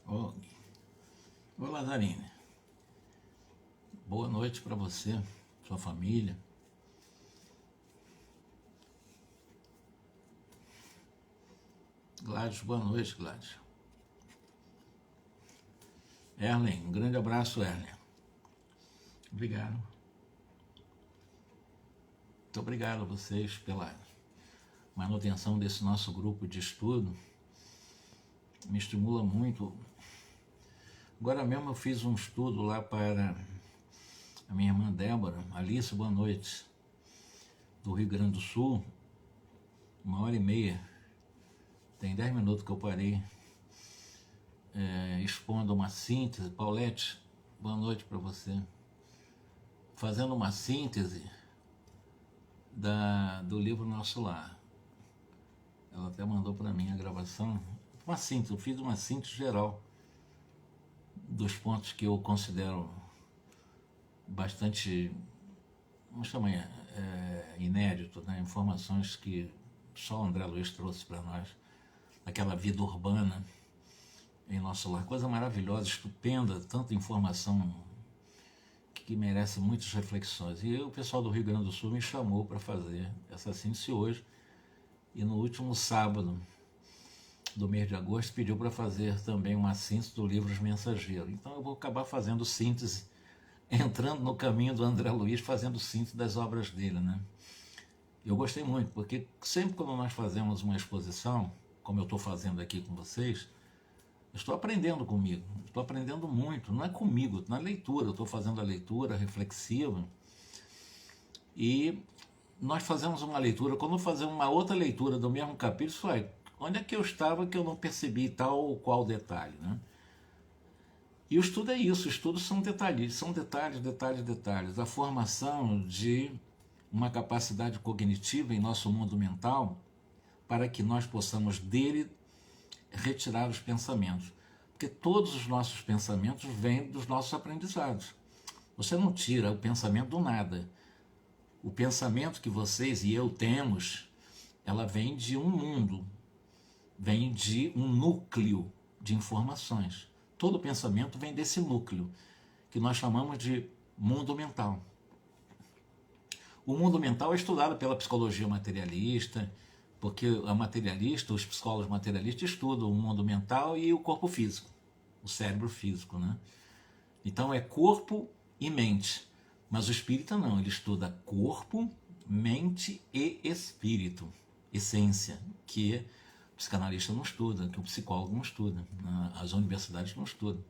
Ô, ô Lazarine, boa noite para você, sua família. Gladys, boa noite, Gladys. Erlen, um grande abraço, Erlen. Obrigado. Muito obrigado a vocês pela manutenção desse nosso grupo de estudo. Me estimula muito. Agora mesmo eu fiz um estudo lá para a minha irmã Débora, Alice, boa noite, do Rio Grande do Sul, 1h30. Tem 10 minutos que eu parei expondo uma síntese. Paulette, boa noite para você. Fazendo uma síntese do livro Nosso Lar. Ela até mandou para mim a gravação. Uma síntese, eu fiz uma síntese geral dos pontos que eu considero bastante, vamos chamar, inédito, né? Informações que só o André Luiz trouxe para nós, aquela vida urbana em Nosso Lar, coisa maravilhosa, estupenda, tanta informação que merece muitas reflexões. E o pessoal do Rio Grande do Sul me chamou para fazer essa síntese hoje, e no último sábado do mês de agosto pediu para fazer também uma síntese do livro Os Mensageiros. Então eu vou acabar fazendo síntese, entrando no caminho do André Luiz, fazendo síntese das obras dele, né? Eu gostei muito, porque sempre quando nós fazemos uma exposição, como eu estou fazendo aqui com vocês, eu estou aprendendo comigo, estou aprendendo muito, não é comigo, na leitura, eu estou fazendo a leitura reflexiva, e nós fazemos uma leitura, quando fazemos uma outra leitura do mesmo capítulo, isso é, onde é que eu estava que eu não percebi tal ou qual detalhe, né? E o estudo é isso, o estudo são detalhes, detalhes. A formação de uma capacidade cognitiva em nosso mundo mental para que nós possamos dele retirar os pensamentos. Porque todos os nossos pensamentos vêm dos nossos aprendizados. Você não tira o pensamento do nada. O pensamento que vocês e eu temos, ela vem de um mundo, vem de um núcleo de informações. Todo pensamento vem desse núcleo, que nós chamamos de mundo mental. O mundo mental é estudado pela psicologia materialista, porque a materialista, os psicólogos materialistas estudam o mundo mental e o corpo físico, o cérebro físico, né? Então é corpo e mente, mas o espírita não, ele estuda corpo, mente e espírito, essência, que o psicanalista não estuda, que o psicólogo não estuda, as universidades não estudam.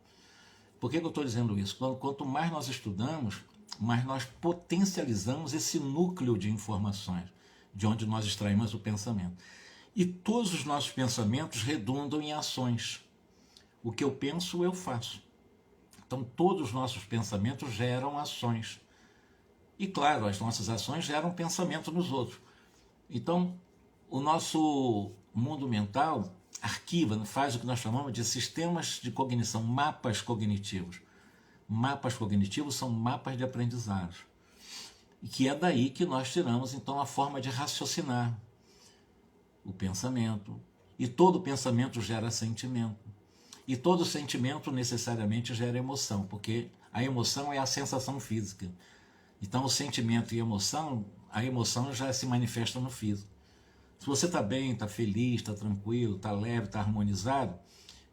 Por que eu estou dizendo isso? Quanto mais nós estudamos, mais nós potencializamos esse núcleo de informações, de onde nós extraímos o pensamento. E todos os nossos pensamentos redundam em ações. O que eu penso, eu faço. Então todos os nossos pensamentos geram ações. E claro, as nossas ações geram pensamento nos outros. Então, o nosso mundo mental arquiva, faz o que nós chamamos de sistemas de cognição, mapas cognitivos. Mapas cognitivos são mapas de aprendizado. E que é daí que nós tiramos, então, a forma de raciocinar o pensamento. E todo pensamento gera sentimento. E todo sentimento necessariamente gera emoção, porque a emoção é a sensação física. Então, o sentimento e a emoção já se manifesta no físico. Se você está bem, está feliz, está tranquilo, está leve, está harmonizado,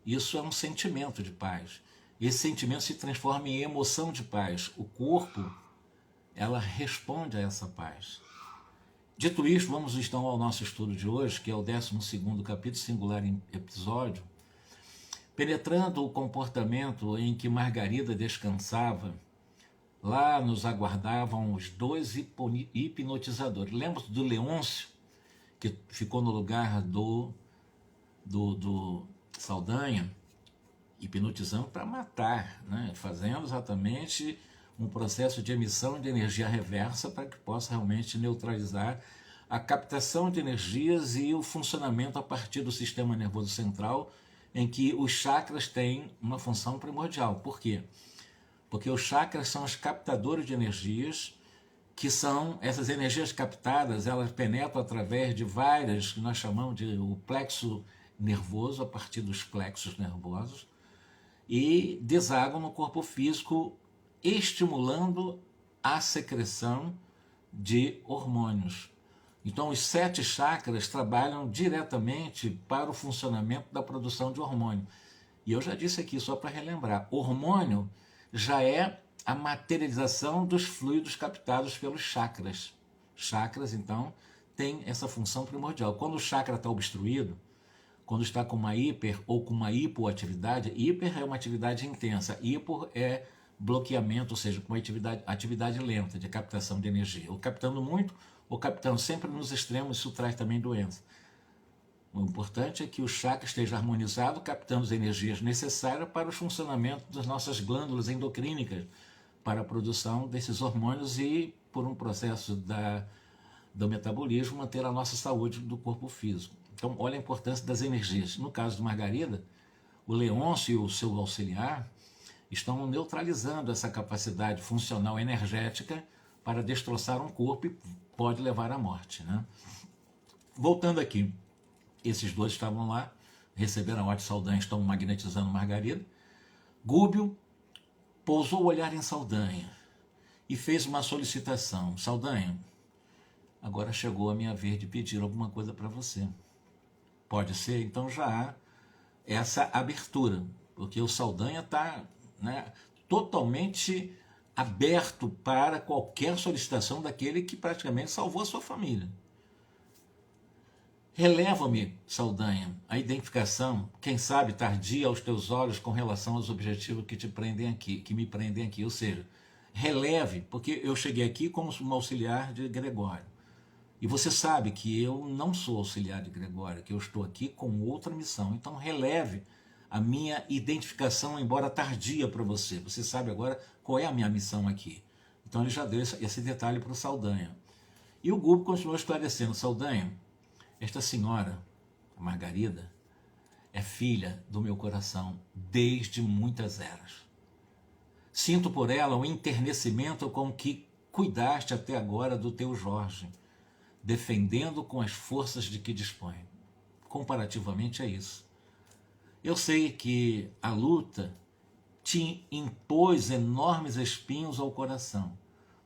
isso é um sentimento de paz. Esse sentimento se transforma em emoção de paz. O corpo, ela responde a essa paz. Dito isto, vamos então ao nosso estudo de hoje, que é o 12º capítulo, singular episódio. Penetrando o comportamento em que Margarida descansava, lá nos aguardavam os dois hipnotizadores. Lembra do Leôncio, que ficou no lugar do Saldanha, hipnotizando para matar, né? Fazendo exatamente um processo de emissão de energia reversa para que possa realmente neutralizar a captação de energias e o funcionamento a partir do sistema nervoso central, em que os chakras têm uma função primordial. Por quê? Porque os chakras são os captadores de energias, que são essas energias captadas, elas penetram através de várias, que nós chamamos de o plexo nervoso, a partir dos plexos nervosos, e desagam no corpo físico, estimulando a secreção de hormônios. Então, os 7 chakras trabalham diretamente para o funcionamento da produção de hormônio. E eu já disse aqui, só para relembrar, hormônio já é a materialização dos fluidos captados pelos chakras. Chakras, então, tem essa função primordial. Quando o chakra está obstruído, quando está com uma hiper ou com uma hipoatividade, hiper é uma atividade intensa, hipo é bloqueamento, ou seja, com uma atividade lenta de captação de energia. Ou captando muito, ou captando sempre nos extremos, isso traz também doença. O importante é que o chakra esteja harmonizado, captando as energias necessárias para o funcionamento das nossas glândulas endocrínicas, para a produção desses hormônios e, por um processo do metabolismo, manter a nossa saúde do corpo físico. Então, olha a importância das energias. No caso de Margarida, o Leôncio e o seu auxiliar estão neutralizando essa capacidade funcional energética para destroçar um corpo e pode levar à morte, né? Voltando aqui, esses dois estavam lá, receberam a ordem de Saldanha, estão magnetizando Margarida. Gúbio pousou o olhar em Saldanha e fez uma solicitação. Saldanha, agora chegou a minha vez de pedir alguma coisa para você. Pode ser? Então já há essa abertura, porque o Saldanha está, né, totalmente aberto para qualquer solicitação daquele que praticamente salvou a sua família. Releva-me, Saldanha, a identificação, quem sabe tardia aos teus olhos com relação aos objetivos que te prendem aqui, que me prendem aqui. Ou seja, releve, porque eu cheguei aqui como um auxiliar de Gregório. E você sabe que eu não sou auxiliar de Gregório, que eu estou aqui com outra missão. Então releve a minha identificação, embora tardia para você. Você sabe agora qual é a minha missão aqui. Então ele já deu esse detalhe para o Saldanha. E o Gúbio continuou esclarecendo. Saldanha, esta senhora, a Margarida, é filha do meu coração desde muitas eras. Sinto por ela o enternecimento com que cuidaste até agora do teu Jorge, defendendo com as forças de que dispõe. Comparativamente a isso. Eu sei que a luta te impôs enormes espinhos ao coração,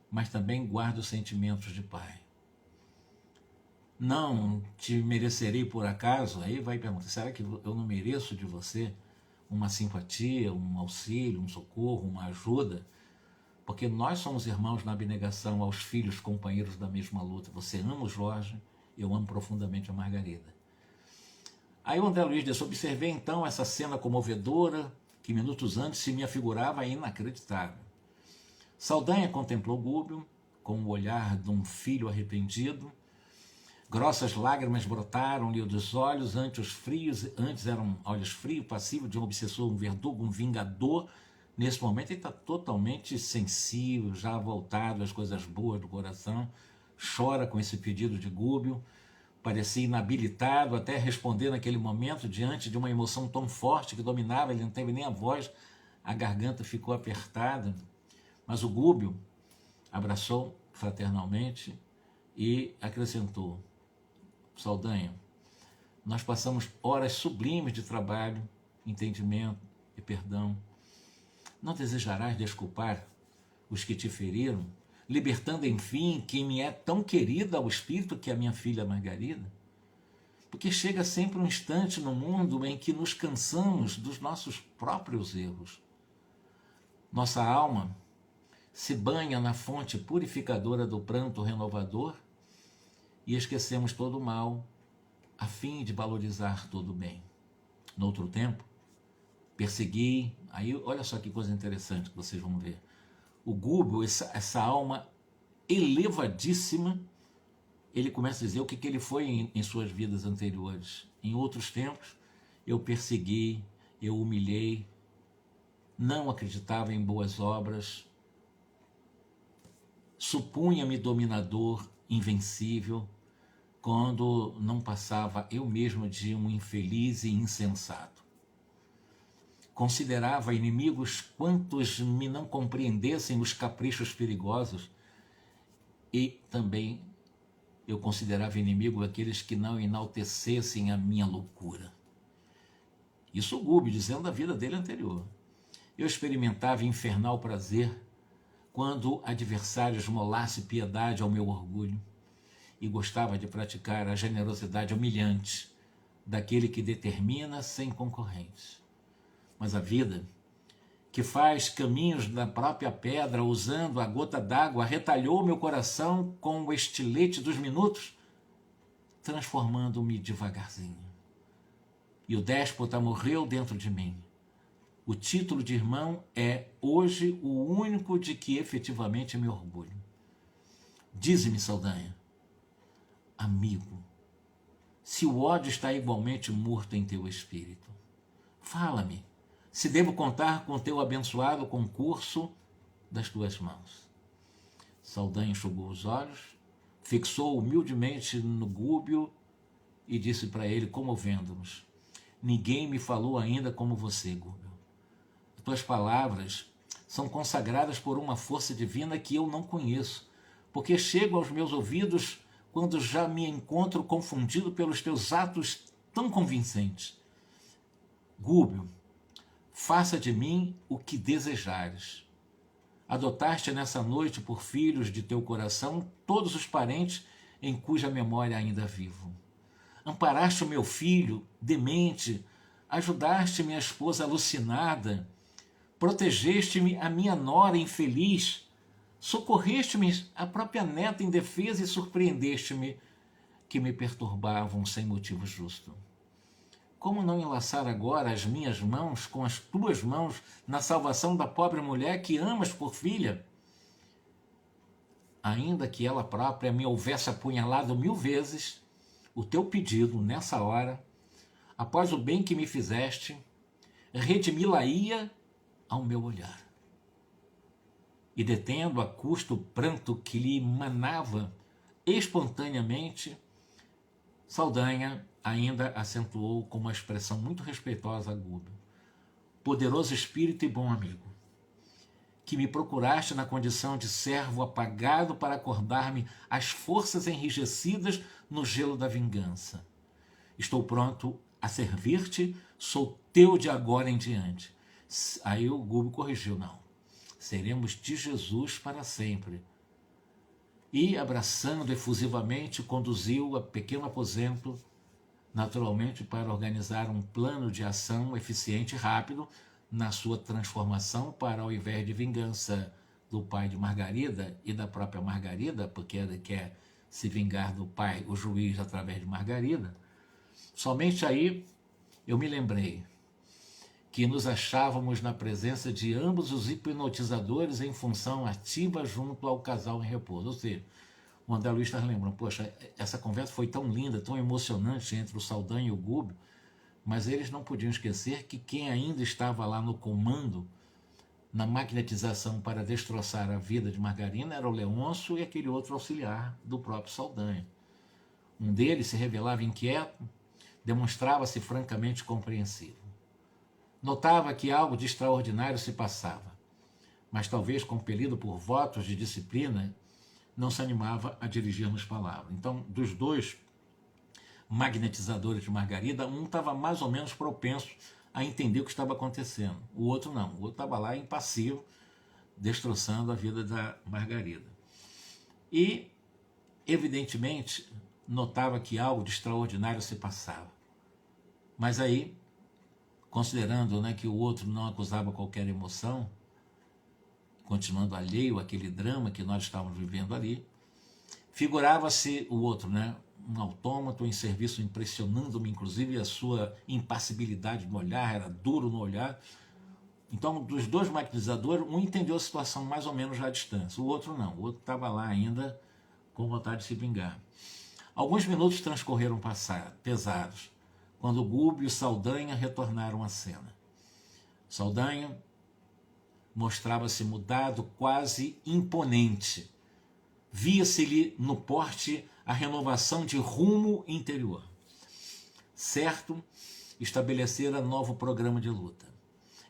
mas também guarda os sentimentos de pai. Não te merecerei por acaso? Aí vai perguntar, será que eu não mereço de você uma simpatia, um auxílio, um socorro, uma ajuda? Porque nós somos irmãos na abnegação aos filhos companheiros da mesma luta. Você ama o Jorge, eu amo profundamente a Margarida. Aí o André Luiz disse, observei então essa cena comovedora que minutos antes se me afigurava inacreditável. Saldanha contemplou Gúbio com o olhar de um filho arrependido. Grossas lágrimas brotaram-lhe dos olhos, antes eram olhos frios, passivos de um obsessor, um verdugo, um vingador. Nesse momento ele está totalmente sensível, já voltado às coisas boas do coração, chora com esse pedido de Gúbio, parecia inabilitado até responder naquele momento diante de uma emoção tão forte que dominava, ele não teve nem a voz, a garganta ficou apertada, mas o Gúbio abraçou fraternalmente e acrescentou, Saldanha, nós passamos horas sublimes de trabalho, entendimento e perdão. Não desejarás desculpar os que te feriram, libertando, enfim, quem me é tão querida ao espírito que é a minha filha Margarida? Porque chega sempre um instante no mundo em que nos cansamos dos nossos próprios erros. Nossa alma se banha na fonte purificadora do pranto renovador e esquecemos todo o mal a fim de valorizar todo o bem. No outro tempo, persegui, aí olha só que coisa interessante que vocês vão ver. O Gúbio, essa alma elevadíssima, ele começa a dizer o que ele foi em suas vidas anteriores. Em outros tempos, eu persegui, eu humilhei, não acreditava em boas obras, supunha-me dominador, invencível, quando não passava eu mesmo de um infeliz e insensato. Considerava inimigos quantos me não compreendessem os caprichos perigosos e também eu considerava inimigo aqueles que não enaltecessem a minha loucura. Isso o Gúbio dizendo da vida dele anterior. Eu experimentava infernal prazer quando adversário esmolasse piedade ao meu orgulho e gostava de praticar a generosidade humilhante daquele que determina sem concorrentes. Mas a vida, que faz caminhos da própria pedra usando a gota d'água, retalhou meu coração com o estilete dos minutos, transformando-me devagarzinho. E o déspota morreu dentro de mim. O título de irmão é hoje o único de que efetivamente me orgulho. Dize-me, Saldanha, amigo, se o ódio está igualmente morto em teu espírito, fala-me, se devo contar com teu abençoado concurso das tuas mãos. Saldanha enxugou os olhos, fixou humildemente no Gúbio e disse para ele, comovendo-nos, ninguém me falou ainda como você, Gúbio. Tuas palavras são consagradas por uma força divina que eu não conheço, porque chego aos meus ouvidos quando já me encontro confundido pelos teus atos tão convincentes. Gúbio, faça de mim o que desejares. Adotaste nessa noite por filhos de teu coração todos os parentes em cuja memória ainda vivo. Amparaste o meu filho demente, ajudaste minha esposa alucinada, protegeste-me a minha nora infeliz, socorreste-me a própria neta indefesa e surpreendeste-me que me perturbavam sem motivo justo. Como não enlaçar agora as minhas mãos com as tuas mãos na salvação da pobre mulher que amas por filha? Ainda que ela própria me houvesse apunhalado 1000 vezes, o teu pedido, nessa hora, após o bem que me fizeste, redimi-la-ia ao meu olhar. E detendo a custo o pranto que lhe manava espontaneamente, Saldanha ainda acentuou com uma expressão muito respeitosa a Gúbio. Poderoso espírito e bom amigo, que me procuraste na condição de servo apagado para acordar-me as forças enrijecidas no gelo da vingança. Estou pronto a servir-te, sou teu de agora em diante. Aí o Gúbio corrigiu, não, seremos de Jesus para sempre. E, abraçando efusivamente, conduziu a pequeno aposento, naturalmente para organizar um plano de ação eficiente e rápido na sua transformação para, ao invés de vingança do pai de Margarida e da própria Margarida, porque ele quer se vingar do pai, o juiz, através de Margarida, somente aí eu me lembrei que nos achávamos na presença de ambos os hipnotizadores em função ativa junto ao casal em repouso. Ou seja, o André Luiz está lembrando, poxa, essa conversa foi tão linda, tão emocionante entre o Saldanha e o Gúbio, mas eles não podiam esquecer que quem ainda estava lá no comando, na magnetização para destroçar a vida de Margarina, era o Leôncio e aquele outro auxiliar do próprio Saldanha. Um deles se revelava inquieto, demonstrava-se francamente compreensivo. Notava que algo de extraordinário se passava, mas talvez compelido por votos de disciplina, não se animava a dirigir-nos palavras. Então, dos dois magnetizadores de Margarida, um estava mais ou menos propenso a entender o que estava acontecendo. O outro não. O outro estava lá impassivo, destroçando a vida da Margarida. E, evidentemente, notava que algo de extraordinário se passava. Mas aí, considerando, né, que o outro não acusava qualquer emoção, continuando alheio àquele drama que nós estávamos vivendo ali, figurava-se o outro, né, um autômato em serviço, impressionando-me, inclusive a sua impassibilidade no olhar, era duro no olhar. Então, dos dois magnetizadores, um entendeu a situação mais ou menos já à distância, o outro não, o outro estava lá ainda com vontade de se vingar. Alguns minutos transcorreram pesados, quando Gúbio e Saldanha retornaram à cena. Saldanha mostrava-se mudado, quase imponente. Via-se-lhe no porte a renovação de rumo interior. Certo, estabelecera novo programa de luta,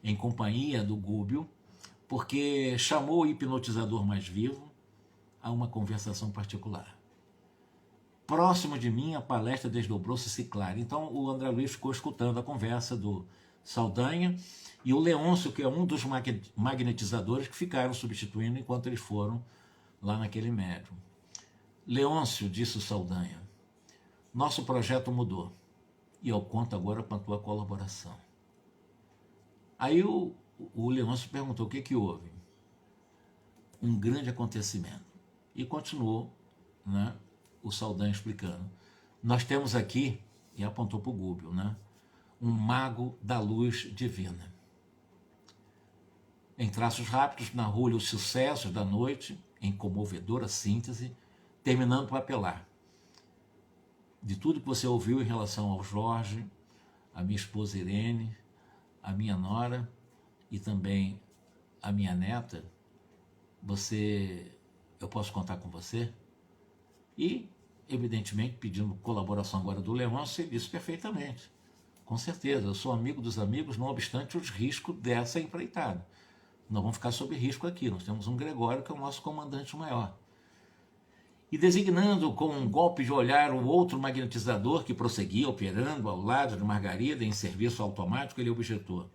em companhia do Gúbio, porque chamou o hipnotizador mais vivo a uma conversação particular. Próximo de mim, a palestra desdobrou-se clara. Então, o André Luiz ficou escutando a conversa do Saldanha e o Leôncio, que é um dos magnetizadores que ficaram substituindo enquanto eles foram lá naquele médium. Leôncio, disse o Saldanha, nosso projeto mudou e eu conto agora com a tua colaboração. Aí o Leôncio perguntou o que houve. Um grande acontecimento. E continuou, né, o Saldanha explicando. Nós temos aqui, e apontou para o Gúbio, né, um mago da luz divina. Em traços rápidos, narrou-lhe os sucessos da noite, em comovedora síntese, terminando por apelar. De tudo que você ouviu em relação ao Jorge, a minha esposa Irene, a minha nora e também a minha neta, eu posso contar com você? E, evidentemente, pedindo colaboração agora do Leôncio, ele disse perfeitamente. Com certeza, eu sou amigo dos amigos, não obstante os riscos dessa empreitada. Nós vamos ficar sob risco aqui, nós temos um Gregório que é o nosso comandante maior. E designando com um golpe de olhar o outro magnetizador que prosseguia operando ao lado de Margarida em serviço automático, ele objetou.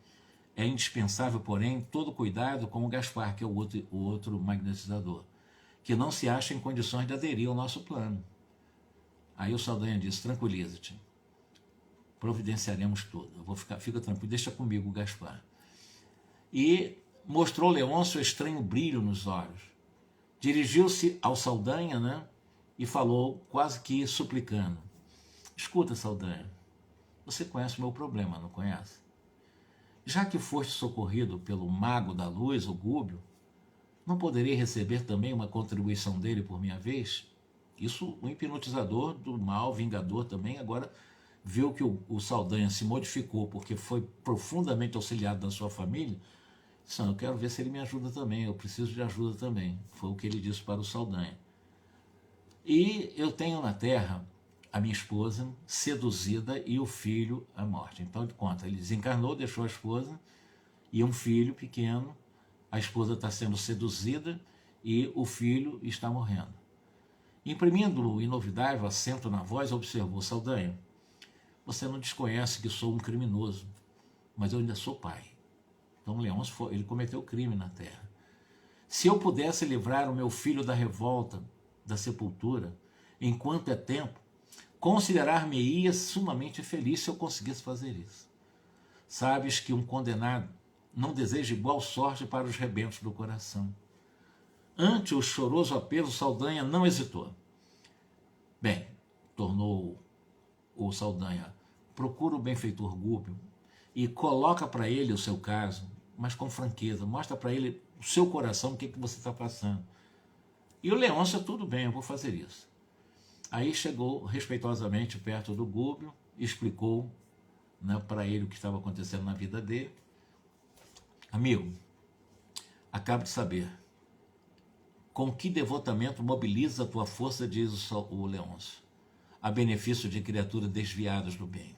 É indispensável, porém, todo cuidado com o Gaspar, que é o outro magnetizador, que não se acha em condições de aderir ao nosso plano. Aí o Saldanha disse, tranquiliza-te, providenciaremos tudo, fica tranquilo, deixa comigo o Gaspar. E mostrou Leôncio estranho brilho nos olhos. Dirigiu-se ao Saldanha, né, e falou quase que suplicando. Escuta, Saldanha, você conhece o meu problema, não conhece? Já que foste socorrido pelo mago da luz, o Gúbio, não poderei receber também uma contribuição dele por minha vez? Isso, o hipnotizador do mal, vingador também, agora viu que o Saldanha se modificou porque foi profundamente auxiliado da sua família. Disse, eu quero ver se ele me ajuda também, eu preciso de ajuda também. Foi o que ele disse para o Saldanha. E eu tenho na Terra a minha esposa seduzida e o filho à morte. Então ele conta, ele desencarnou, deixou a esposa e um filho pequeno, a esposa está sendo seduzida e o filho está morrendo. Imprimindo o inovidável acento na voz, observou, Saldanha, você não desconhece que sou um criminoso, mas eu ainda sou pai. Então Leôncio, ele cometeu crime na Terra. Se eu pudesse livrar o meu filho da revolta, da sepultura, enquanto é tempo, considerar-me-ia sumamente feliz se eu conseguisse fazer isso. Sabes que um condenado não deseja igual sorte para os rebentos do coração. Ante o choroso apelo, Saldanha não hesitou. Bem, tornou o Saldanha, procura o benfeitor Gúbio e coloca para ele o seu caso, mas com franqueza, mostra para ele o seu coração, o que você está passando. E o Leôncio, tudo bem, eu vou fazer isso. Aí chegou respeitosamente perto do Gúbio, explicou, né, para ele o que estava acontecendo na vida dele. Amigo, acabo de saber, com que devotamento mobiliza a tua força, diz o Leôncio, a benefício de criaturas desviadas do bem,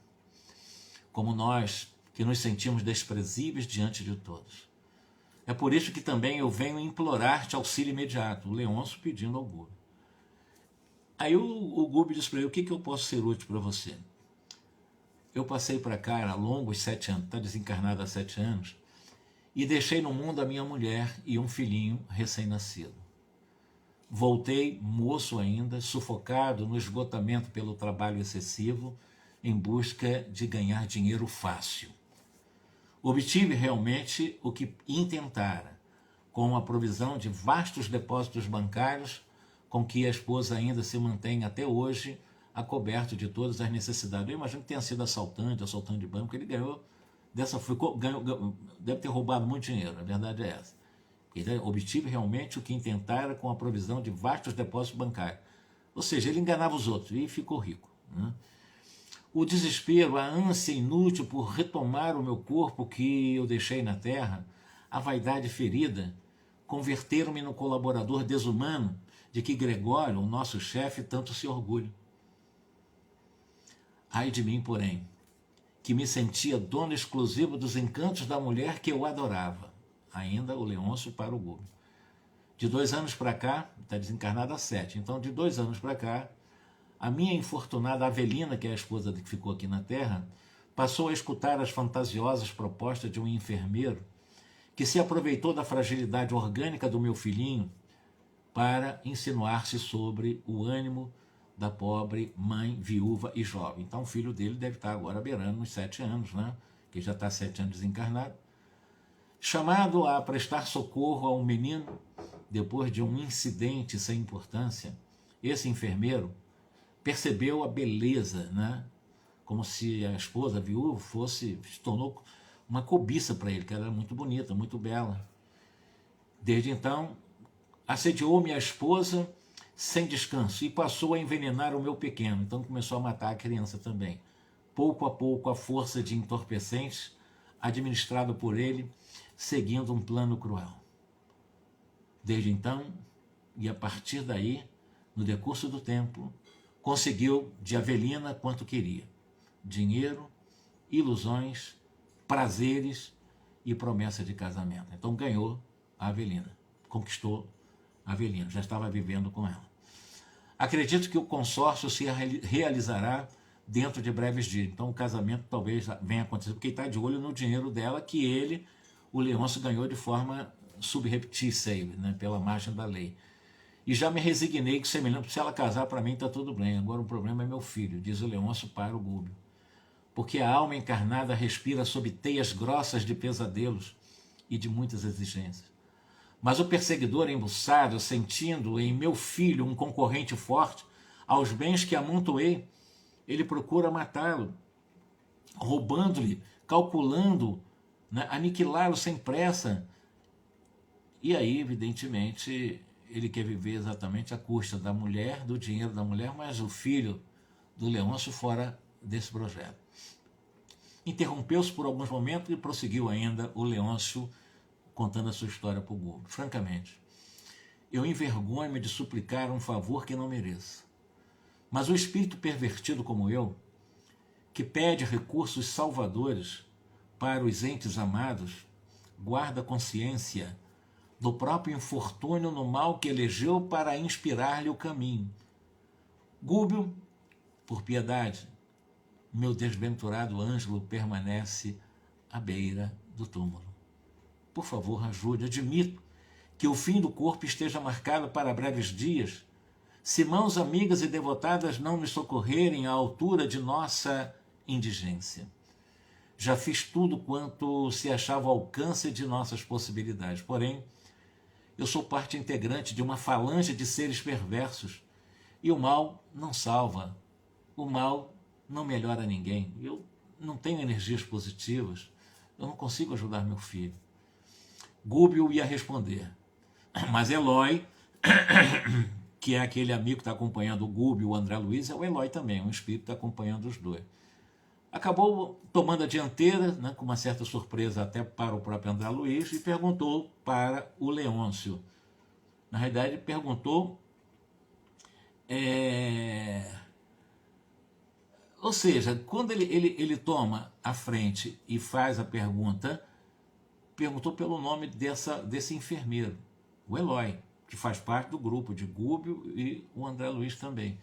como nós, que nos sentimos desprezíveis diante de todos. É por isso que também eu venho implorar-te auxílio imediato, o Leôncio pedindo ao Gúbio. Aí o Gúbio disse para ele, o que eu posso ser útil para você? Eu passei para cá há longos 7 anos, está desencarnado há 7 anos, e deixei no mundo a minha mulher e um filhinho recém-nascido. Voltei, moço ainda, sufocado no esgotamento pelo trabalho excessivo, em busca de ganhar dinheiro fácil. Obtive realmente o que intentara, com a provisão de vastos depósitos bancários, com que a esposa ainda se mantém até hoje, acoberto de todas as necessidades. Eu imagino que tenha sido assaltante de banco, que ele ganhou, deve ter roubado muito dinheiro, a verdade é essa. Ele obtive realmente o que intentara com a provisão de vastos depósitos bancários. Ou seja, ele enganava os outros e ficou rico, né? O desespero, a ânsia inútil por retomar o meu corpo que eu deixei na terra, a vaidade ferida, converteram-me no colaborador desumano de que Gregório, o nosso chefe, tanto se orgulha. Ai de mim, porém, que me sentia dono exclusivo dos encantos da mulher que eu adorava. Ainda o Leôncio para o Gúbio. De 2 anos para cá, está desencarnado há 7, então de 2 anos para cá, a minha infortunada Avelina, que é a esposa que ficou aqui na Terra, passou a escutar as fantasiosas propostas de um enfermeiro que se aproveitou da fragilidade orgânica do meu filhinho para insinuar-se sobre o ânimo da pobre mãe viúva e jovem. Então o filho dele deve estar agora beirando uns 7 anos, né? Que já está 7 anos desencarnado. Chamado a prestar socorro a um menino, depois de um incidente sem importância, esse enfermeiro percebeu a beleza, né? Como se a esposa a viúva se tornou uma cobiça para ele, que ela era muito bonita, muito bela. Desde então, assediou minha esposa sem descanso e passou a envenenar o meu pequeno. Então começou a matar a criança também. Pouco a pouco, a força de entorpecentes, administrado por ele, seguindo um plano cruel. Desde então, e a partir daí, no decurso do tempo, conseguiu de Avelina quanto queria: dinheiro, ilusões, prazeres e promessa de casamento. Então ganhou a Avelina, conquistou a Avelina, já estava vivendo com ela. Acredito que o consórcio se realizará dentro de breves dias. Então o casamento talvez venha acontecer, porque ele está de olho no dinheiro dela, que ele, o Leôncio, ganhou de forma subreptícia, né, pela margem da lei. E já me resignei que semelhante, se ela casar, para mim está tudo bem. Agora o problema é meu filho, diz o Leôncio para o Gúbio. Porque a alma encarnada respira sob teias grossas de pesadelos e de muitas exigências. Mas o perseguidor embuçado, sentindo em meu filho um concorrente forte aos bens que amontoei, ele procura matá-lo, roubando-lhe, calculando, né, aniquilá-lo sem pressa. E aí, evidentemente, ele quer viver exatamente à custa da mulher, do dinheiro da mulher, mas o filho do Leôncio fora desse projeto. Interrompeu-se por alguns momentos e prosseguiu ainda o Leôncio, contando a sua história para o Gúbio. Francamente, eu envergonho-me de suplicar um favor que não mereço. Mas o espírito pervertido como eu, que pede recursos salvadores para os entes amados, guarda consciência do próprio infortúnio no mal que elegeu para inspirar-lhe o caminho. Gúbio, por piedade, meu desventurado Ângelo permanece à beira do túmulo. Por favor, ajude. Admito que o fim do corpo esteja marcado para breves dias, se mãos amigas e devotadas não me socorrerem à altura de nossa indigência. Já fiz tudo quanto se achava ao alcance de nossas possibilidades, porém, eu sou parte integrante de uma falange de seres perversos, e o mal não salva, o mal não melhora ninguém. Eu não tenho energias positivas, eu não consigo ajudar meu filho. Gúbio ia responder, mas Eloy, que é aquele amigo que está acompanhando o Gúbio, o André Luiz, é o Eloy também, um espírito que está acompanhando os dois. Acabou tomando a dianteira, né, com uma certa surpresa até para o próprio André Luiz, e perguntou para o Leôncio. Na realidade, perguntou... Ou seja, quando ele toma a frente e faz a pergunta, perguntou pelo nome desse enfermeiro, o Eloy, que faz parte do grupo de Gúbio e o André Luiz também.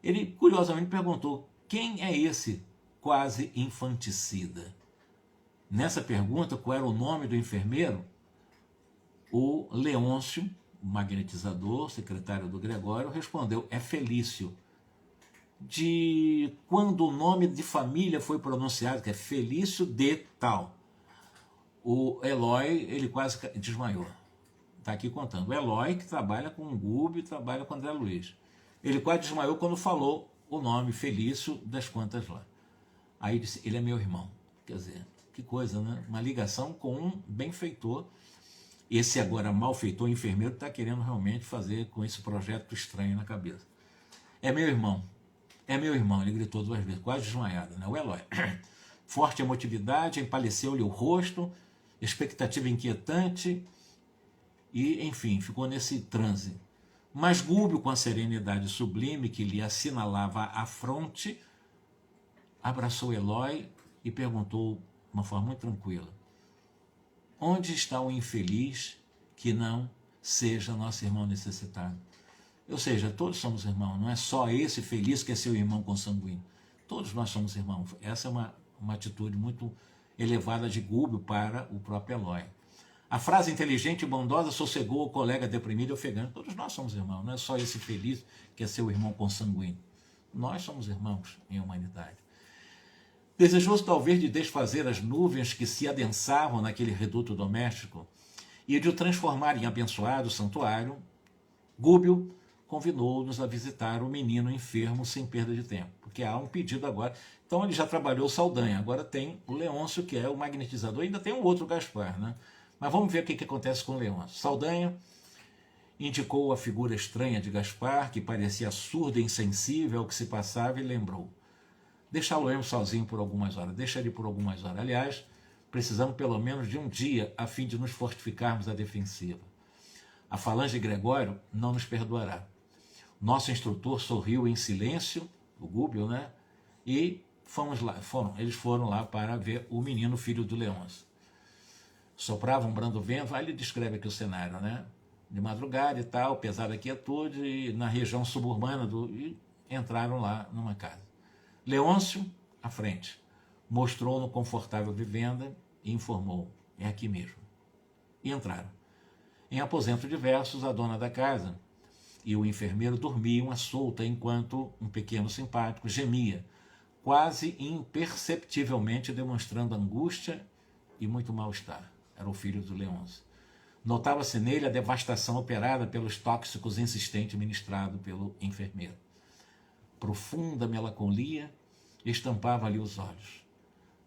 Ele, curiosamente, perguntou: quem é esse quase infanticida? Nessa pergunta, qual era o nome do enfermeiro? O Leôncio, o magnetizador, secretário do Gregório, respondeu: é Felício. De quando o nome de família foi pronunciado, que é Felício de tal, o Eloy, ele quase desmaiou. Está aqui contando. O Eloy, que trabalha com o Gúbio e trabalha com o André Luiz. Ele quase desmaiou quando falou o nome Felício das quantas lá. Aí disse: ele é meu irmão. Quer dizer, que coisa, né? Uma ligação com um benfeitor. Esse agora malfeitor enfermeiro está querendo realmente fazer com esse projeto estranho na cabeça. É meu irmão. É meu irmão, ele gritou 2 vezes, quase desmaiado, né? O Eloy. Forte emotividade, empaleceu-lhe o rosto, expectativa inquietante e, enfim, ficou nesse transe. Mas Gúbio, com a serenidade sublime que lhe assinalava a fronte, abraçou Eloy e perguntou de uma forma muito tranquila: onde está o infeliz que não seja nosso irmão necessitado? Ou seja, todos somos irmãos, não é só esse feliz que é seu irmão consanguíneo. Todos nós somos irmãos. Essa é uma atitude muito elevada de Gúbio para o próprio Eloy. A frase inteligente e bondosa sossegou o colega deprimido e ofegante. Todos nós somos irmãos, não é só esse feliz que é seu irmão consanguíneo. Nós somos irmãos em humanidade. Desejoso talvez de desfazer as nuvens que se adensavam naquele reduto doméstico e de o transformar em abençoado santuário, Gúbio convidou-nos a visitar o menino enfermo sem perda de tempo, porque há um pedido agora. Então ele já trabalhou o Saldanha, agora tem o Leôncio, que é o magnetizador, ainda tem um outro Gaspar, né? Mas vamos ver o que acontece com o Leôncio. Saldanha indicou a figura estranha de Gaspar, que parecia surdo e insensível ao que se passava, e lembrou: deixá-lo sozinho por algumas horas, deixa ele por algumas horas. Aliás, precisamos pelo menos de um dia a fim de nos fortificarmos à defensiva. A falange de Gregório não nos perdoará. Nosso instrutor sorriu em silêncio, o Gúbio, né? E eles foram lá para ver o menino filho do Leôncio. Soprava um brando vento, aí ele descreve aqui o cenário, né? De madrugada e tal, pesada quietude, e na região suburbana e entraram lá numa casa. Leôncio, à frente, mostrou-no confortável vivenda e informou: é aqui mesmo. E entraram. Em aposento diversos, a dona da casa e o enfermeiro dormiam à solta, enquanto um pequeno simpático gemia, quase imperceptivelmente demonstrando angústia e muito mal-estar. Era o filho do Leôncio. Notava-se nele a devastação operada pelos tóxicos insistentes ministrados pelo enfermeiro. Profunda melancolia estampava ali os olhos.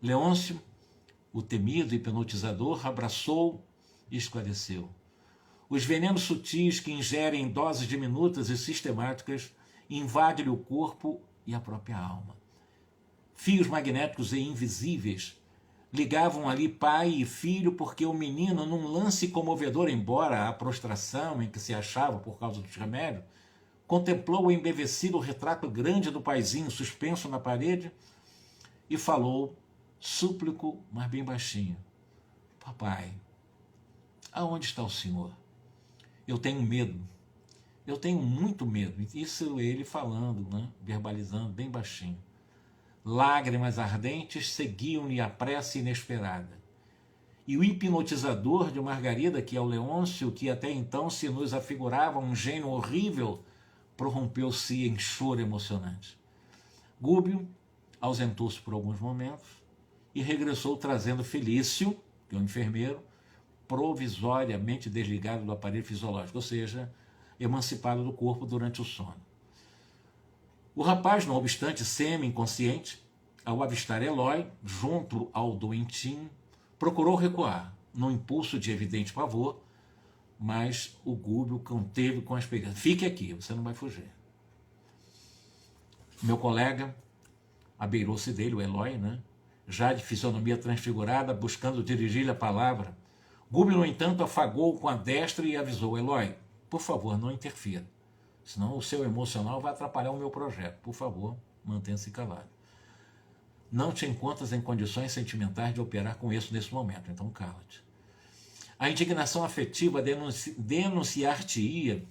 Leôncio, o temido hipnotizador, abraçou e esclareceu: os venenos sutis que ingerem em doses diminutas e sistemáticas invadem-lhe o corpo e a própria alma. Fios magnéticos e invisíveis ligavam ali pai e filho, porque o menino, num lance comovedor, embora a prostração em que se achava por causa dos remédios, contemplou o embevecido retrato grande do paizinho suspenso na parede e falou, súplico, mas bem baixinho: papai, aonde está o senhor? Eu tenho medo. Eu tenho muito medo. Isso ele falando, né? Verbalizando bem baixinho. Lágrimas ardentes seguiam-lhe a prece inesperada. E o hipnotizador de Margarida, que é o Leôncio, que até então se nos afigurava um gênio horrível, prorrompeu-se em choro emocionante. Gúbio ausentou-se por alguns momentos e regressou trazendo Felício, que é o enfermeiro, provisoriamente desligado do aparelho fisiológico, ou seja, emancipado do corpo durante o sono. O rapaz, não obstante semi-inconsciente, ao avistar Eloy, junto ao doentinho, procurou recuar, num impulso de evidente pavor, mas o Gúbio conteve com a experiência: fique aqui, você não vai fugir. Meu colega abeirou-se dele, o Eloy, né? Já de fisionomia transfigurada, buscando dirigir-lhe a palavra. Gúbio, no entanto, afagou com a destra e avisou: Eloy, por favor, não interfira, senão o seu emocional vai atrapalhar o meu projeto. Por favor, mantenha-se calado. Não te encontras em condições sentimentais de operar com isso nesse momento, então cala-te. A indignação afetiva denunciar-te-ia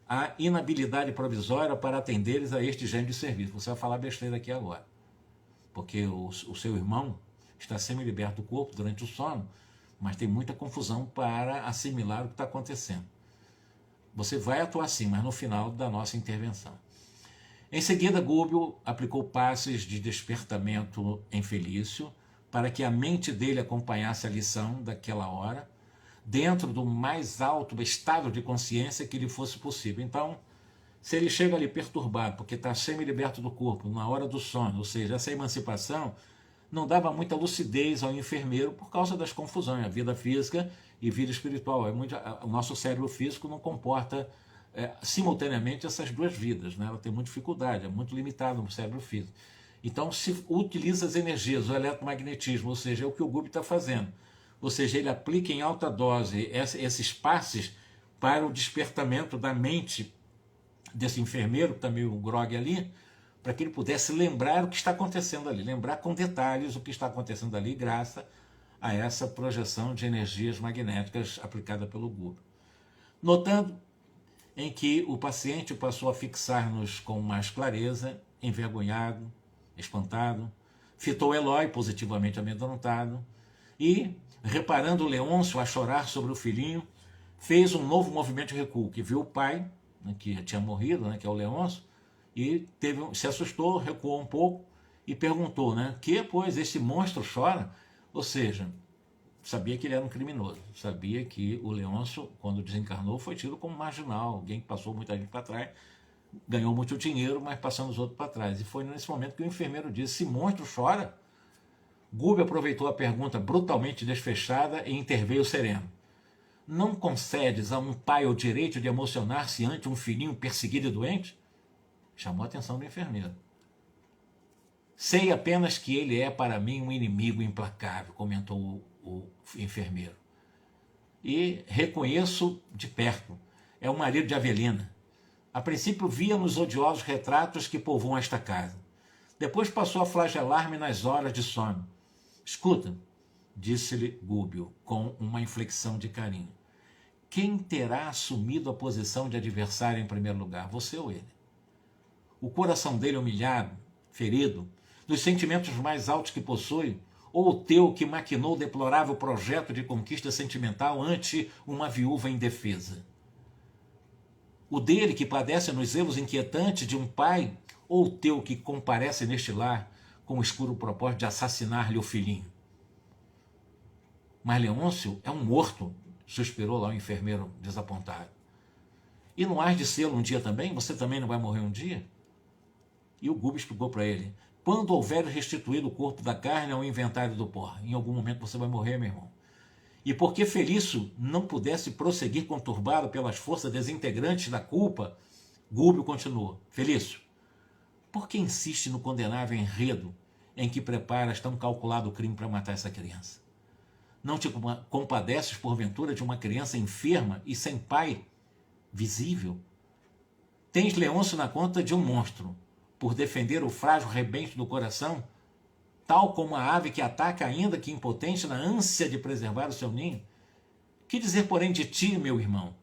a inabilidade provisória para atenderes a este gênero de serviço. Você vai falar besteira aqui agora, porque o seu irmão está semi-liberto do corpo durante o sono, mas tem muita confusão para assimilar o que está acontecendo. Você vai atuar sim, mas no final da nossa intervenção. Em seguida, Gúbio aplicou passes de despertamento em Felício para que a mente dele acompanhasse a lição daquela hora, dentro do mais alto estado de consciência que lhe fosse possível. Então, se ele chega ali perturbado, porque está semi-liberto do corpo, na hora do sono, ou seja, essa emancipação não dava muita lucidez ao enfermeiro por causa das confusões, a vida física e vida espiritual. O nosso cérebro físico não comporta simultaneamente essas duas vidas, né? Ela tem muita dificuldade, é muito limitado no cérebro físico. Então se utiliza as energias, o eletromagnetismo, ou seja, é o que o Gúbio está fazendo. Ou seja, ele aplica em alta dose esses passes para o despertamento da mente desse enfermeiro, que está meio grogue ali, para que ele pudesse lembrar o que está acontecendo ali, lembrar com detalhes o que está acontecendo ali, graças a essa projeção de energias magnéticas aplicada pelo Gúbio. Notando em que o paciente passou a fixar-nos com mais clareza, envergonhado, espantado, Fitou Eloy, positivamente amedrontado, e, reparando Leôncio a chorar sobre o filhinho, fez um novo movimento de recuo, que viu o pai, né, que tinha morrido, né, que é o Leôncio, e se assustou, recuou um pouco e perguntou, né, que, pois, esse monstro chora? Ou seja, sabia que ele era um criminoso, sabia que o Leôncio, quando desencarnou, foi tido como marginal, alguém que passou muita gente para trás, ganhou muito dinheiro, mas passando os outros para trás. E foi nesse momento que o enfermeiro disse, esse monstro chora? Gúbio aproveitou a pergunta brutalmente desfechada e interveio sereno. Não concedes a um pai o direito de emocionar-se ante um filhinho perseguido e doente? Chamou a atenção do enfermeiro. Sei apenas que ele é para mim um inimigo implacável, comentou o enfermeiro. E reconheço de perto, é o marido de Avelina. A princípio via nos odiosos retratos que povoam esta casa. Depois passou a flagelar-me nas horas de sono. Escuta, disse-lhe Gúbio, com uma inflexão de carinho. Quem terá assumido a posição de adversário em primeiro lugar, você ou ele? O coração dele humilhado, ferido, dos sentimentos mais altos que possui, ou o teu que maquinou o deplorável projeto de conquista sentimental ante uma viúva indefesa? O dele que padece nos zelos inquietantes de um pai, ou o teu que comparece neste lar com o escuro propósito de assassinar-lhe o filhinho? Mas Leôncio é um morto, suspirou lá o enfermeiro desapontado. E não hás de ser um dia também? Você também não vai morrer um dia? E o Gúbio explicou para ele, quando houver restituído o corpo da carne ao inventário do pó, em algum momento você vai morrer, meu irmão. E porque Felício não pudesse prosseguir conturbado pelas forças desintegrantes da culpa, Gúbio continuou, Felício, por que insiste no condenável enredo em que preparas tão calculado crime para matar essa criança? Não te compadeces, porventura, de uma criança enferma e sem pai visível? Tens Leôncio na conta de um monstro, por defender o frágil rebento do coração, tal como a ave que ataca, ainda que impotente, na ânsia de preservar o seu ninho? Que dizer, porém, de ti, meu irmão,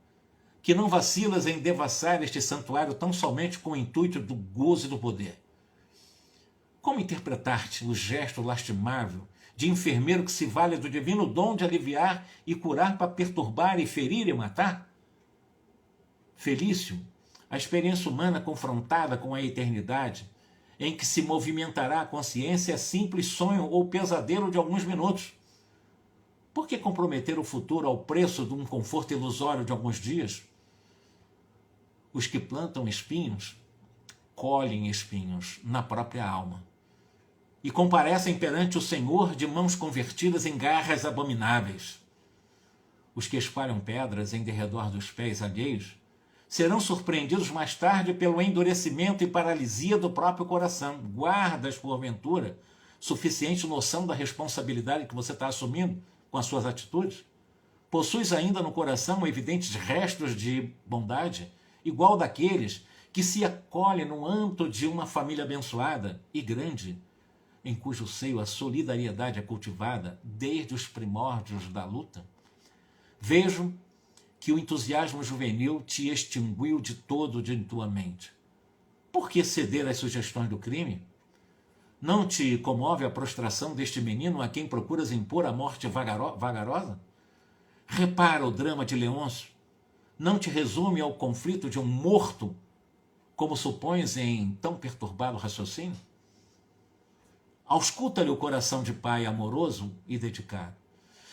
que não vacilas em devassar este santuário tão somente com o intuito do gozo e do poder? Como interpretar-te o gesto lastimável de enfermeiro que se vale do divino dom de aliviar e curar para perturbar e ferir e matar? Felício, a experiência humana confrontada com a eternidade, em que se movimentará a consciência, é simples sonho ou pesadelo de alguns minutos. Por que comprometer o futuro ao preço de um conforto ilusório de alguns dias? Os que plantam espinhos, colhem espinhos na própria alma e comparecem perante o Senhor de mãos convertidas em garras abomináveis. Os que espalham pedras em derredor dos pés alheios serão surpreendidos mais tarde pelo endurecimento e paralisia do próprio coração. Guardas, porventura, suficiente noção da responsabilidade que você está assumindo com as suas atitudes? Possuis ainda no coração evidentes restos de bondade, igual daqueles que se acolhem no âmbito de uma família abençoada e grande, em cujo seio a solidariedade é cultivada desde os primórdios da luta? Vejo que o entusiasmo juvenil te extinguiu de todo de tua mente. Por que ceder às sugestões do crime? Não te comove a prostração deste menino a quem procuras impor a morte vagarosa? Repara o drama de Leôncio. Não te resume ao conflito de um morto, como supões em tão perturbado raciocínio? Ausculta-lhe o coração de pai amoroso e dedicado.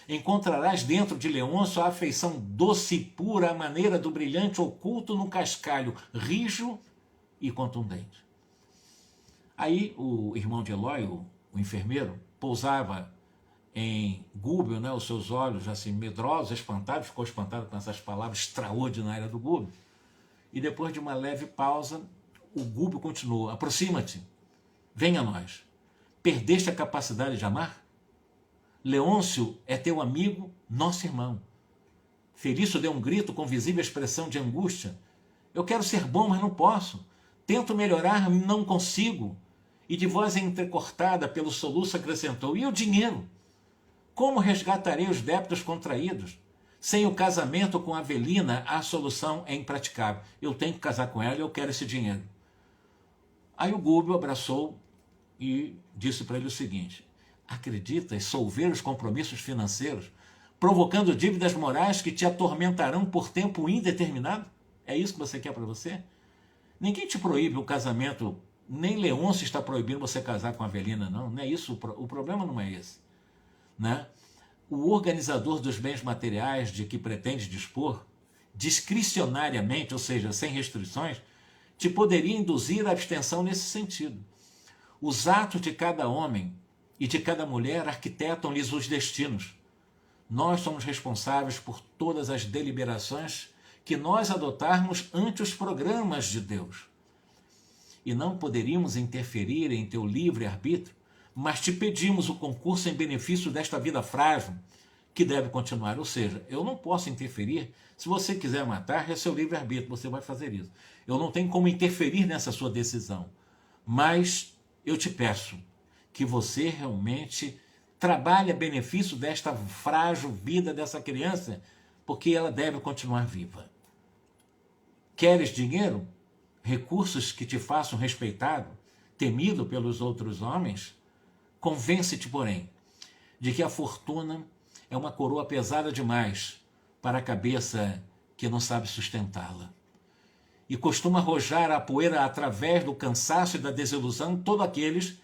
Encontrarás dentro de Leôncio a afeição doce e pura, à maneira do brilhante oculto no cascalho, rijo e contundente. Aí o irmão de Eloy, o enfermeiro, pousava em Gúbio, né, os seus olhos assim medrosos, espantados, ficou espantado com essas palavras extraordinárias do Gúbio. E depois de uma leve pausa, o Gúbio continuou, aproxima-te, venha a nós. Perdeste a capacidade de amar? Leôncio é teu amigo, nosso irmão. Felício deu um grito com visível expressão de angústia. Eu quero ser bom, mas não posso. Tento melhorar, não consigo. E de voz entrecortada pelo soluço acrescentou, e o dinheiro? Como resgatarei os débitos contraídos? Sem o casamento com Avelina, a solução é impraticável. Eu tenho que casar com ela e eu quero esse dinheiro. Aí o Gúbio abraçou e disse para ele o seguinte: acreditas solver os compromissos financeiros, provocando dívidas morais que te atormentarão por tempo indeterminado? É isso que você quer para você? Ninguém te proíbe o casamento, nem Leôncio está proibindo você casar com a Avelina, não é isso, o problema não é esse, né? O organizador dos bens materiais de que pretende dispor, discricionariamente, ou seja, sem restrições, te poderia induzir à abstenção nesse sentido. Os atos de cada homem e de cada mulher arquitetam-lhes os destinos. Nós somos responsáveis por todas as deliberações que nós adotarmos ante os programas de Deus. E não poderíamos interferir em teu livre-arbítrio, mas te pedimos o concurso em benefício desta vida frágil, que deve continuar. Ou seja, eu não posso interferir. Se você quiser matar, é seu livre-arbítrio, você vai fazer isso. Eu não tenho como interferir nessa sua decisão. Mas eu te peço que você realmente trabalhe a benefício desta frágil vida dessa criança, porque ela deve continuar viva. Queres dinheiro? Recursos que te façam respeitado, temido pelos outros homens? Convence-te, porém, de que a fortuna é uma coroa pesada demais para a cabeça que não sabe sustentá-la. E costuma arrojar a poeira através do cansaço e da desilusão todos aqueles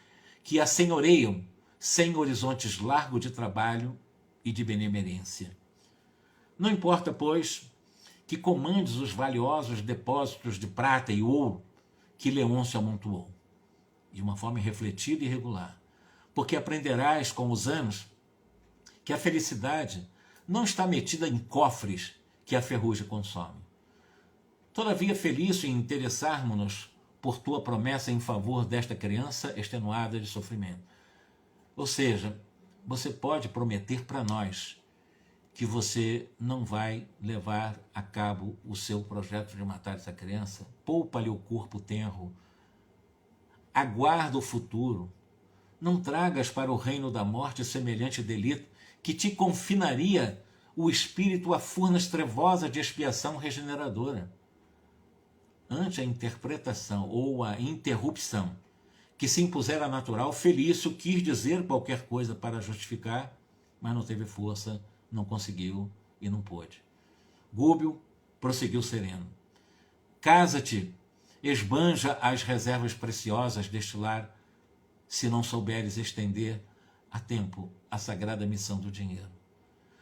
que a senhoreiam sem horizontes largos de trabalho e de benemerência. Não importa, pois, que comandes os valiosos depósitos de prata e ouro que Leôncio amontoou, de uma forma refletida e regular, porque aprenderás com os anos que a felicidade não está metida em cofres que a ferrugem consome. Todavia, feliz em interessarmos-nos por tua promessa em favor desta criança extenuada de sofrimento. Ou seja, você pode prometer para nós que você não vai levar a cabo o seu projeto de matar essa criança? Poupa-lhe o corpo tenro, aguarda o futuro, não tragas para o reino da morte semelhante delito que te confinaria o espírito a furnas trevosas de expiação regeneradora. Ante a interpretação ou a interrupção que se impuser à natural, Felício quis dizer qualquer coisa para justificar, mas não teve força, não conseguiu e não pôde. Gúbio prosseguiu sereno. Casa-te, esbanja as reservas preciosas deste lar, se não souberes estender a tempo a sagrada missão do dinheiro.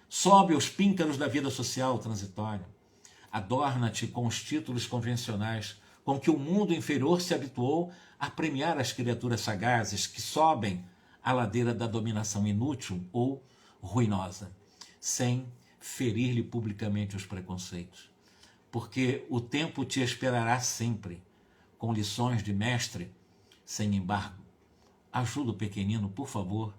Sobe os píncaros da vida social transitória. Adorna-te com os títulos convencionais com que o mundo inferior se habituou a premiar as criaturas sagazes que sobem a ladeira da dominação inútil ou ruinosa, sem ferir-lhe publicamente os preconceitos. Porque o tempo te esperará sempre, com lições de mestre, sem embargo. Ajuda o pequenino, por favor,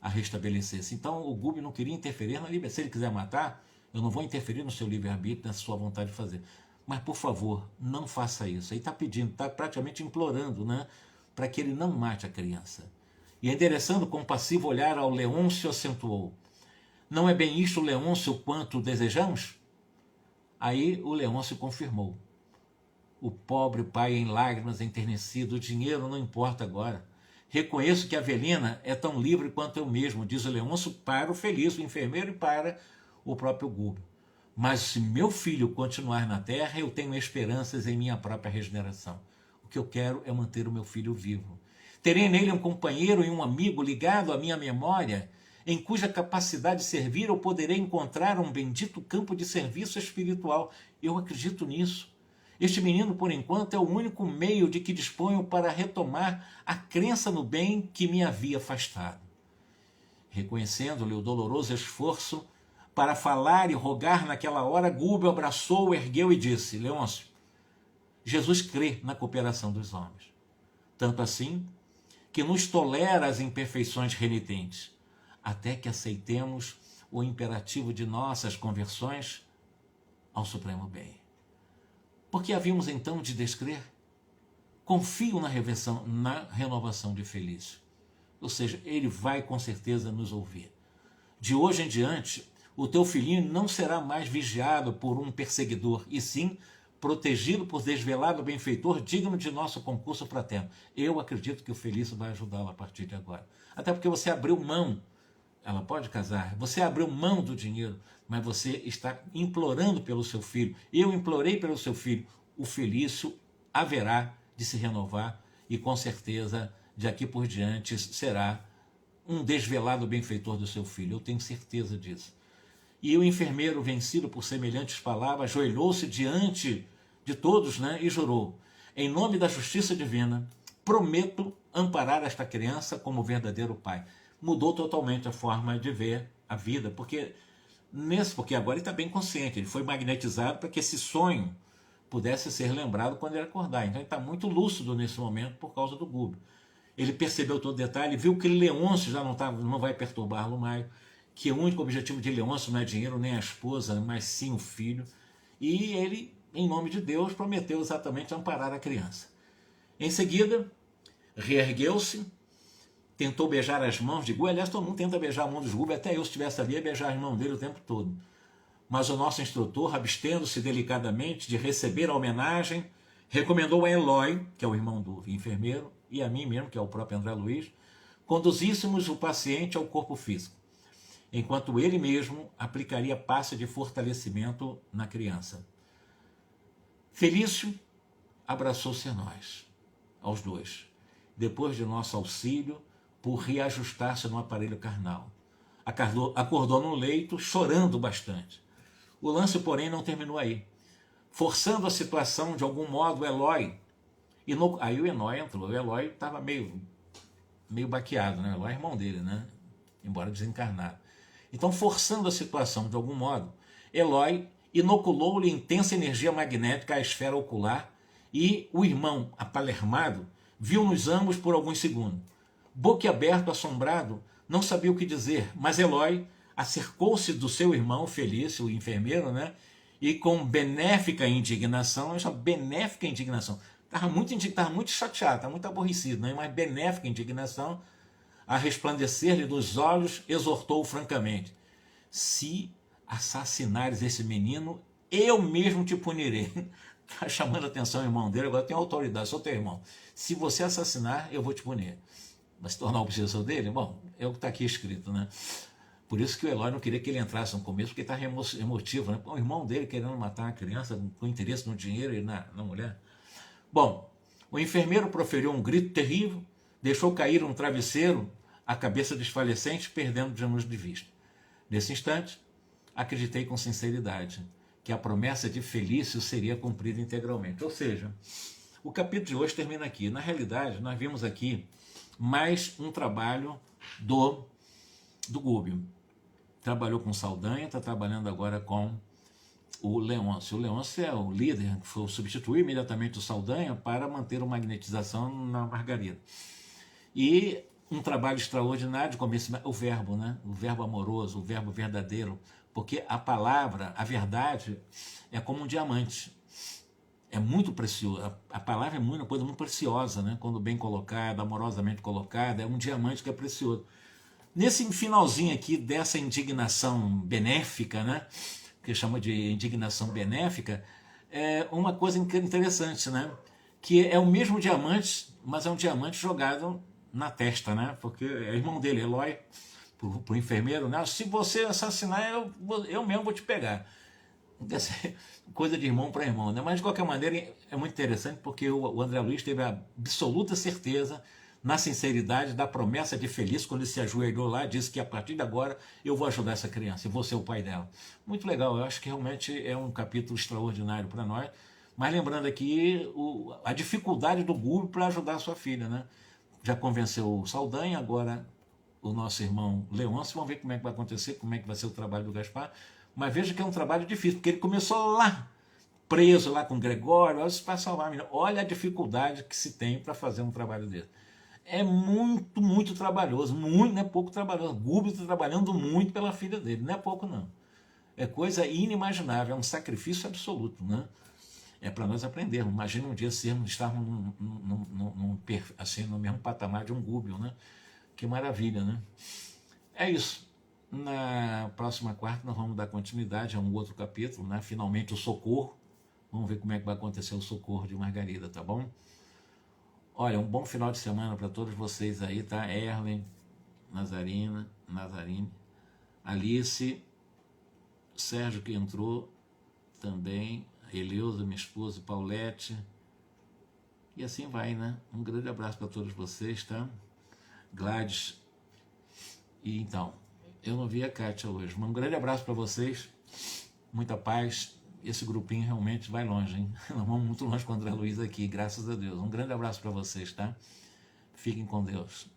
a restabelecer-se. Então, o Gúbio não queria interferir na liberdade. Se ele quiser matar, eu não vou interferir no seu livre-arbítrio, na sua vontade de fazer. Mas, por favor, não faça isso. Aí está pedindo, está praticamente implorando, né, para que ele não mate a criança. E endereçando compassivo olhar ao Leôncio, acentuou: não é bem isto, Leôncio, quanto desejamos? Aí o Leôncio confirmou. O pobre pai em lágrimas, enternecido: o dinheiro não importa agora. Reconheço que a Avelina é tão livre quanto eu mesmo, diz o Leôncio para o Felício, o enfermeiro, e para o próprio Gúbio. Mas se meu filho continuar na terra, eu tenho esperanças em minha própria regeneração. O que eu quero é manter o meu filho vivo. Terei nele um companheiro e um amigo ligado à minha memória, em cuja capacidade de servir eu poderei encontrar um bendito campo de serviço espiritual. Eu acredito nisso. Este menino, por enquanto, é o único meio de que disponho para retomar a crença no bem que me havia afastado. Reconhecendo-lhe o doloroso esforço para falar e rogar naquela hora, Gúbio abraçou, ergueu e disse: Leôncio, Jesus crê na cooperação dos homens. Tanto assim que nos tolera as imperfeições renitentes, até que aceitemos o imperativo de nossas conversões ao supremo bem. Por que havíamos então de descrer? Confio na renovação de Felício. Ou seja, ele vai com certeza nos ouvir. De hoje em diante, o teu filhinho não será mais vigiado por um perseguidor, e sim protegido por desvelado benfeitor, digno de nosso concurso fraterno. Eu acredito que o Felício vai ajudá-lo a partir de agora. Até porque você abriu mão, ela pode casar, você abriu mão do dinheiro, mas você está implorando pelo seu filho. Eu implorei pelo seu filho. O Felício haverá de se renovar e com certeza de aqui por diante será um desvelado benfeitor do seu filho. Eu tenho certeza disso. E o enfermeiro, vencido por semelhantes palavras, ajoelhou-se diante de todos, né, e jurou: em nome da justiça divina, prometo amparar esta criança como verdadeiro pai. Mudou totalmente a forma de ver a vida, porque agora ele está bem consciente, ele foi magnetizado para que esse sonho pudesse ser lembrado quando ele acordar. Então ele está muito lúcido nesse momento por causa do Gúbio. Ele percebeu todo o detalhe, viu que Leôncio já não vai perturbar Lumaio, que o único objetivo de Leôncio não é dinheiro nem a esposa, mas sim o filho. E ele, em nome de Deus, prometeu exatamente amparar a criança. Em seguida, reergueu-se, tentou beijar as mãos de Gúbio. Aliás, todo mundo tenta beijar a mão dos Gúbio, até eu, se estivesse ali, ia beijar as mãos dele o tempo todo. Mas o nosso instrutor, abstendo-se delicadamente de receber a homenagem, recomendou a Eloy, que é o irmão do enfermeiro, e a mim mesmo, que é o próprio André Luiz, conduzíssemos o paciente ao corpo físico, enquanto ele mesmo aplicaria passe de fortalecimento na criança. Felício abraçou-se a nós, aos dois, depois de nosso auxílio por reajustar-se no aparelho carnal. Acordou no leito, chorando bastante. O lance, porém, não terminou aí. Forçando a situação, de algum modo, Eloy... Aí o Eloy entrou. O Eloy estava meio baqueado, né? O Eloy é irmão dele, né? Embora desencarnado. Então, forçando a situação de algum modo, Eloy inoculou-lhe intensa energia magnética à esfera ocular e o irmão, apalermado, viu-nos ambos por alguns segundos. Boquiaberto, assombrado, não sabia o que dizer, mas Eloy acercou-se do seu irmão Felício, o enfermeiro, né? E com benéfica indignação, estava muito chateado, estava muito aborrecido, né? Mas benéfica indignação, a resplandecer-lhe dos olhos, exortou francamente: se assassinares esse menino, eu mesmo te punirei. Está chamando a atenção o irmão dele, agora tem autoridade, sou teu irmão. Se você assassinar, eu vou te punir. Vai se tornar o obsessor dele? Bom, é o que está aqui escrito, né? Por isso que o Eloy não queria que ele entrasse no começo, porque estava emotivo, né? O irmão dele querendo matar uma criança com interesse no dinheiro e na mulher. Bom, o enfermeiro proferiu um grito terrível, deixou cair um travesseiro, a cabeça desfalecente, perdendo-nos de vista. Nesse instante, acreditei com sinceridade que a promessa de Felício seria cumprida integralmente. Ou seja, o capítulo de hoje termina aqui. Na realidade, nós vimos aqui mais um trabalho do Gúbio. Trabalhou com Saldanha, está trabalhando agora com o Leôncio. O Leôncio é o líder, que foi substituir imediatamente o Saldanha para manter a magnetização na Margarida. E um trabalho extraordinário de começo, o verbo, né? O verbo amoroso, o verbo verdadeiro, porque a palavra, a verdade, é como um diamante. É muito precioso. A palavra é uma coisa muito preciosa, né? Quando bem colocada, amorosamente colocada, é um diamante que é precioso. Nesse finalzinho aqui dessa indignação benéfica, né? Que chama de indignação benéfica, é uma coisa interessante, né? Que é o mesmo diamante, mas é um diamante jogado na testa, né? Porque é irmão dele, Eloy, pro enfermeiro, né? Se você assassinar, eu mesmo vou te pegar. Coisa de irmão para irmão, né? Mas de qualquer maneira é muito interessante, porque o André Luiz teve a absoluta certeza, na sinceridade da promessa de Felício, quando ele se ajoelhou lá, disse que a partir de agora eu vou ajudar essa criança, eu vou ser o pai dela. Muito legal, eu acho que realmente é um capítulo extraordinário para nós, mas lembrando aqui a dificuldade do Gúbio para ajudar a sua filha, né? Já convenceu o Saldanha, agora o nosso irmão Leôncio, vamos ver como é que vai acontecer, como é que vai ser o trabalho do Gaspar, mas veja que é um trabalho difícil, porque ele começou lá, preso lá com o Gregório, para salvar a menina. Olha a dificuldade que se tem para fazer um trabalho desse. É muito, muito trabalhoso, muito, não é pouco trabalhoso. O Gúbio está trabalhando muito pela filha dele, não é pouco não. É coisa inimaginável, é um sacrifício absoluto, né? É para nós aprendermos. Imagina um dia estarmos assim, no mesmo patamar de um Gúbio, né? Que maravilha, né? É isso. Na próxima quarta nós vamos dar continuidade a um outro capítulo, né? Finalmente o socorro, Vamos ver como é que vai acontecer o socorro de Margarida, tá bom? Olha, um bom final de semana para todos vocês aí, tá? Erlen, Nazarine, Alice, Sérgio que entrou também, Eleusa, minha esposa, Paulette, e assim vai, né? Um grande abraço para todos vocês, tá? Gladys, e então, eu não vi a Kátia hoje, mas um grande abraço para vocês, muita paz. Esse grupinho realmente vai longe, hein? Nós vamos muito longe com o André Luiz aqui, graças a Deus. Um grande abraço para vocês, tá? Fiquem com Deus.